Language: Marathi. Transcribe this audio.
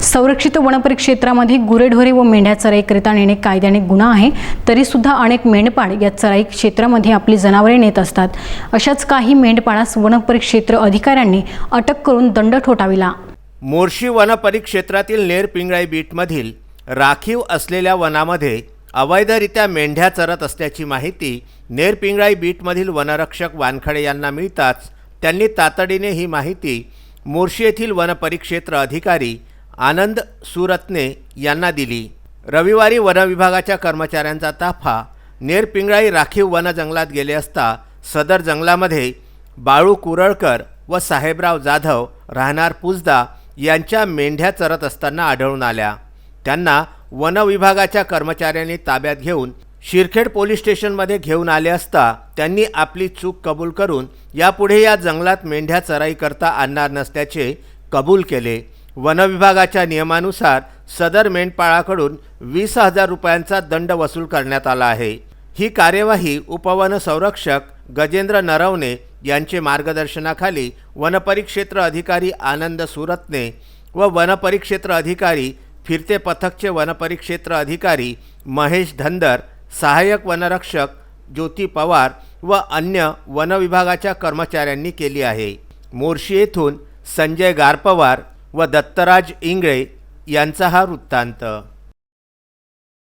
संरक्षित वनपरिक्षेत्रामध्ये गुरेढोरे व मेंढ्या चराईकरिता नेणे कायद्याने गुन्हा आहे, तरी सुद्धा अनेक मेंढपाळ या चराई क्षेत्रामध्ये आपली जनावरे नेत असतात। अशाच काही मेंढपाळास वनपरिक्षेत्र अधिकाऱ्यांनी अटक करून दंड ठोठाविला। मोर्शी वनपरिक्षेत्रातील नेरपिंगळाई बीटमधील राखीव असलेल्या वनामध्ये अवैधरित्या मेंढ्या चरत असल्याची माहिती नेरपिंगळाई बीटमधील वनरक्षक वानखडे यांना मिळताच त्यांनी तातडीने ही माहिती मोर्शी येथील वनपरिक्षेत्र अधिकारी आनंद सुरत्ने यांना दिली। रविवारी वनविभागाच्या कर्मचाऱ्यांचा ताफा नेरपिंगळाई राखीव वन जंगलात गेले असता सदर जंगलामध्ये बाळू कुरळकर व साहेबराव जाधव राहणार पुजदा यांच्या मेंढ्या चरत असताना आढळून आल्या। त्यांना वनविभागाच्या कर्मचाऱ्यांनी ताब्यात घेऊन शिरखेड पोलीस स्टेशनमध्ये घेऊन आले असता त्यांनी आपली चूक कबूल करून यापुढे या जंगलात मेंढ्या चराई करता आणणार नसल्याचे कबूल केले। वनविभागाच्या नियमानुसार सदर मेंढपाळाकडून 20,000 रुपयांचा दंड वसूल करण्यात आला आहे। ही कार्यवाही उपवन संरक्षक गजेंद्र नरवणे यांचे मार्गदर्शनाखाली वनपरिक्षेत्र अधिकारी आनंद सुरत्ने व वनपरिक्षेत्र अधिकारी फिरते पथकचे वनपरिक्षेत्र अधिकारी महेश धंदर, सहाय्यक वनरक्षक ज्योती पवार व अन्य वनविभागाच्या कर्मचाऱ्यांनी केली आहे। मोर्शी येथून संजय गारपवार व दत्तराज इंगळे यांचा हा वृत्तांत।